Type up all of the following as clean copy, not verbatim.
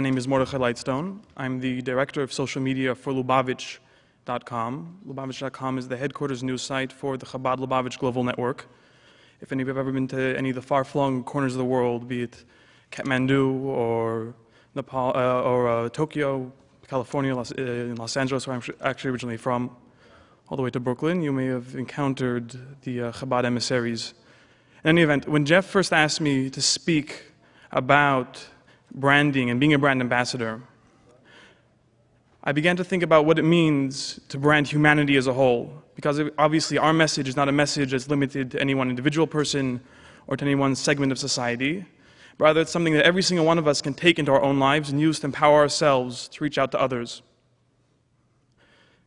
name is Mordechai Lightstone. I'm the director of social media for Lubavitch.com. Lubavitch.com is the headquarters news site for the Chabad Lubavitch Global Network. If any of you have ever been to any of the far-flung corners of the world, be it Kathmandu or Nepal or Tokyo, California, Los Angeles, where I'm actually originally from, all the way to Brooklyn, you may have encountered the Chabad emissaries. In any event, when Jeff first asked me to speak about branding and being a brand ambassador, I began to think about what it means to brand humanity as a whole, because obviously our message is not a message that's limited to any one individual person or to any one segment of society. Rather, it's something that every single one of us can take into our own lives and use to empower ourselves to reach out to others.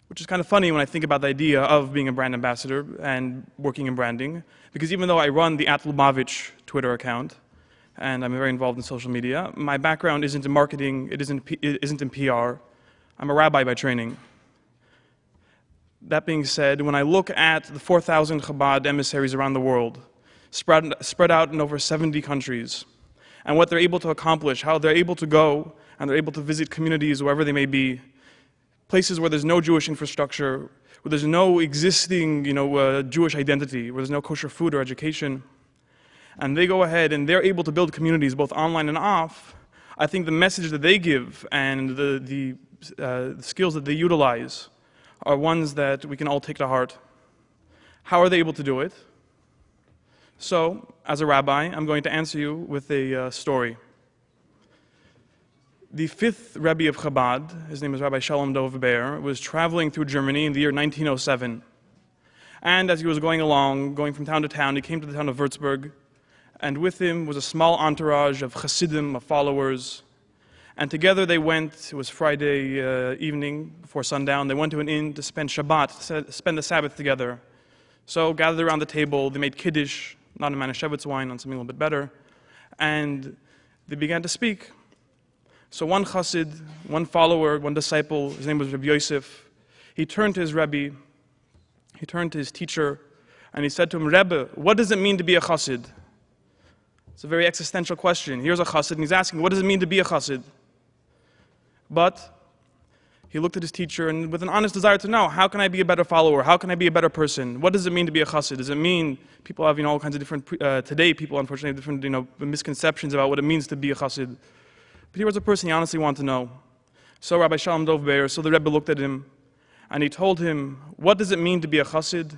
Which is kind of funny when I think about the idea of being a brand ambassador and working in branding, because even though I run the @Lubavitch Twitter account, and I'm very involved in social media, my background isn't in marketing, it isn't in PR. I'm a rabbi by training. That being said, when I look at the 4,000 Chabad emissaries around the world, spread out in over 70 countries, and what they're able to accomplish, how they're able to go and they're able to visit communities wherever they may be, places where there's no Jewish infrastructure, where there's no existing Jewish identity, where there's no kosher food or education, and they go ahead and they're able to build communities both online and off. I think the message that they give and the skills that they utilize are ones that we can all take to heart. How are they able to do it? So, as a rabbi, I'm going to answer you with a story. The fifth Rebbe of Chabad, his name is Rabbi Shalom Dov Ber, was traveling through Germany in the year 1907. And as he was going along, going from town to town, he came to the town of Würzburg, and with him was a small entourage of Hasidim, of followers. And together they went, it was Friday evening before sundown, they went to an inn to spend Shabbat, spend the Sabbath together. So gathered around the table, they made Kiddush, not a Manischewitz wine, on something a little bit better, and they began to speak. So one Chassid, one follower, one disciple, his name was Rabbi Yosef, he turned to his Rebbe, he turned to his teacher, and he said to him, Rebbe, what does it mean to be a Chassid? It's a very existential question. Here's a Chassid, and he's asking, what does it mean to be a Chassid? But he looked at his teacher, and with an honest desire to know, how can I be a better follower? How can I be a better person? What does it mean to be a Chassid? Does it mean, people have all kinds of different, today people unfortunately have different misconceptions about what it means to be a Chassid. But here was a person he honestly wanted to know. So Rabbi Shalom Dov Ber, so the Rebbe looked at him, and he told him, what does it mean to be a Chassid?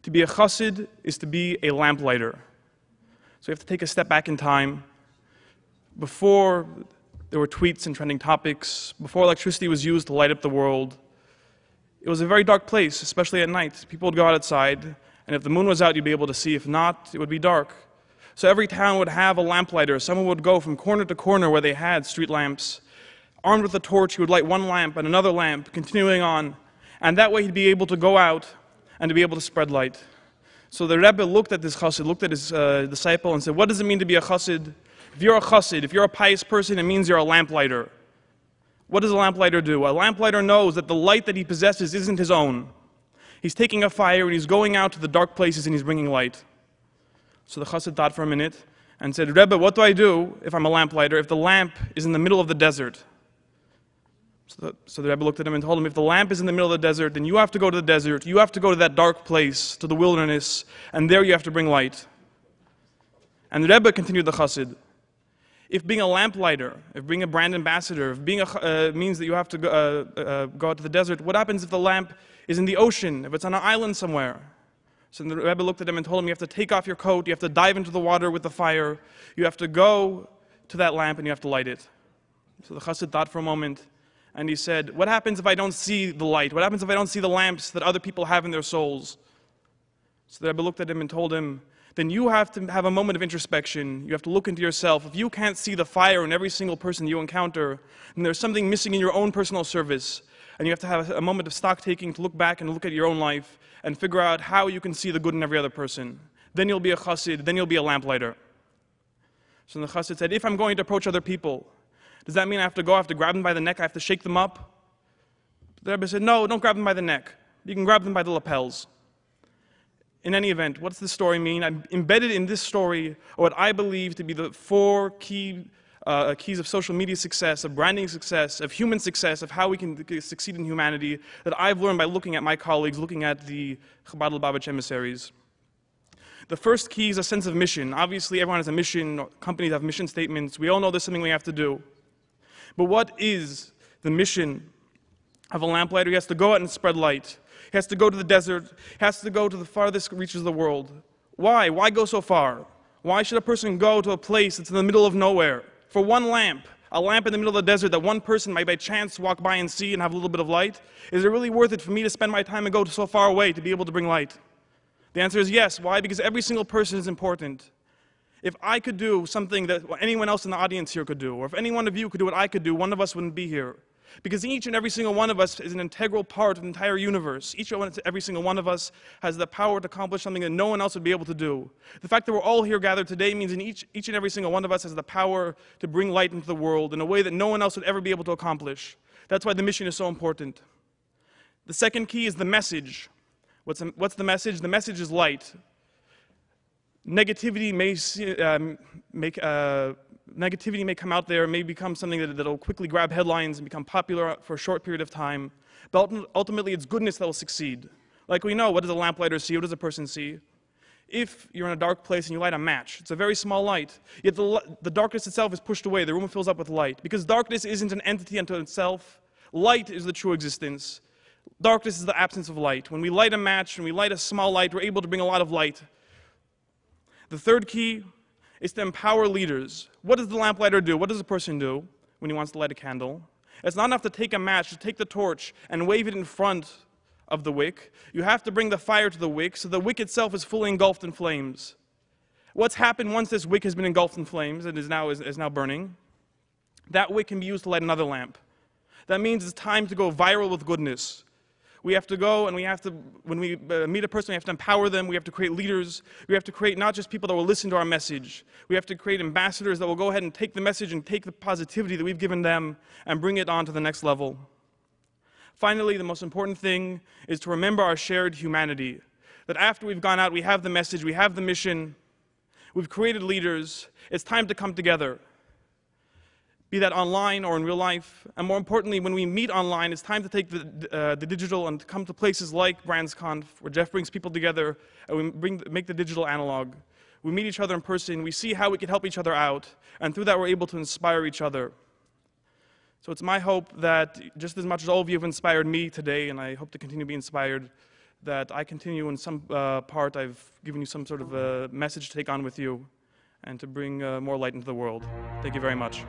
To be a Chassid is to be a lamplighter. So you have to take a step back in time. Before there were tweets and trending topics, before electricity was used to light up the world, it was a very dark place, especially at night. People would go outside, and if the moon was out, you'd be able to see. If not, it would be dark. So every town would have a lamplighter. Someone would go from corner to corner where they had street lamps. Armed with a torch, he would light one lamp and another lamp, continuing on. And that way he'd be able to go out and to be able to spread light. So the Rebbe looked at this Chassid, looked at his disciple and said, what does it mean to be a Chassid? If you're a Chassid, if you're a pious person, it means you're a lamplighter. What does a lamplighter do? A lamplighter knows that the light that he possesses isn't his own. He's taking a fire and he's going out to the dark places and he's bringing light. So the Chassid thought for a minute and said, Rebbe, what do I do if I'm a lamplighter, if the lamp is in the middle of the desert? So the Rebbe looked at him and told him, if the lamp is in the middle of the desert, then you have to go to the desert, you have to go to that dark place, to the wilderness, and there you have to bring light. And the Rebbe continued the Chassid. If being a lamplighter, if being a brand ambassador, if being means that you have to go out to the desert, what happens if the lamp is in the ocean, if it's on an island somewhere? So the Rebbe looked at him and told him, you have to take off your coat, you have to dive into the water with the fire, you have to go to that lamp and you have to light it. So the Chassid thought for a moment, and he said, what happens if I don't see the light? What happens if I don't see the lamps that other people have in their souls? So the Rebbe looked at him and told him, then you have to have a moment of introspection. You have to look into yourself. If you can't see the fire in every single person you encounter, then there's something missing in your own personal service. And you have to have a moment of stock taking to look back and look at your own life and figure out how you can see the good in every other person. Then you'll be a Chassid, then you'll be a lamplighter. So the Chassid said, if I'm going to approach other people, does that mean I have to grab them by the neck, I have to shake them up? The Rebbe said, no, don't grab them by the neck. You can grab them by the lapels. In any event, what's this story mean? Embedded in this story are what I believe to be the four key keys of social media success, of branding success, of human success, of how we can succeed in humanity that I've learned by looking at my colleagues, looking at the Chabad Lubavitch emissaries. The first key is a sense of mission. Obviously, everyone has a mission. Companies have mission statements. We all know there's something we have to do. But what is the mission of a lamplighter? He has to go out and spread light. He has to go to the desert. He has to go to the farthest reaches of the world. Why? Why go so far? Why should a person go to a place that's in the middle of nowhere for one lamp? A lamp in the middle of the desert that one person might by chance walk by and see and have a little bit of light? Is it really worth it for me to spend my time and go so far away to be able to bring light? The answer is yes. Why? Because every single person is important. If I could do something that anyone else in the audience here could do, or if any one of you could do what I could do, one of us wouldn't be here. Because each and every single one of us is an integral part of the entire universe. Each and every single one of us has the power to accomplish something that no one else would be able to do. The fact that we're all here gathered today means that each and every single one of us has the power to bring light into the world in a way that no one else would ever be able to accomplish. That's why the mission is so important. The second key is the message. What's the message? The message is light. Negativity may come out there, may become something that'll quickly grab headlines and become popular for a short period of time. But ultimately, it's goodness that will succeed. Like we know, what does a lamplighter see? What does a person see? If you're in a dark place and you light a match, it's a very small light. Yet the darkness itself is pushed away. The room fills up with light. Because darkness isn't an entity unto itself. Light is the true existence. Darkness is the absence of light. When we light a match, when we light a small light, we're able to bring a lot of light. The third key is to empower leaders. What does the lamplighter do? What does a person do when he wants to light a candle? It's not enough to take a match, to take the torch and wave it in front of the wick. You have to bring the fire to the wick so the wick itself is fully engulfed in flames. What's happened once this wick has been engulfed in flames and is now burning? That wick can be used to light another lamp. That means it's time to go viral with goodness. We have to go and when we meet a person, we have to empower them. We have to create leaders. We have to create not just people that will listen to our message. We have to create ambassadors that will go ahead and take the message and take the positivity that we've given them and bring it on to the next level. Finally, the most important thing is to remember our shared humanity. That after we've gone out, we have the message, we have the mission, we've created leaders. It's time to come together. Be that online or in real life. And more importantly, when we meet online, it's time to take the digital and to come to places like BrandsConf, where Jeff brings people together and we make the digital analog. We meet each other in person, we see how we can help each other out, and through that we're able to inspire each other. So it's my hope that just as much as all of you have inspired me today, and I hope to continue to be inspired, that I continue in some part, I've given you some sort of a message to take on with you and to bring more light into the world. Thank you very much.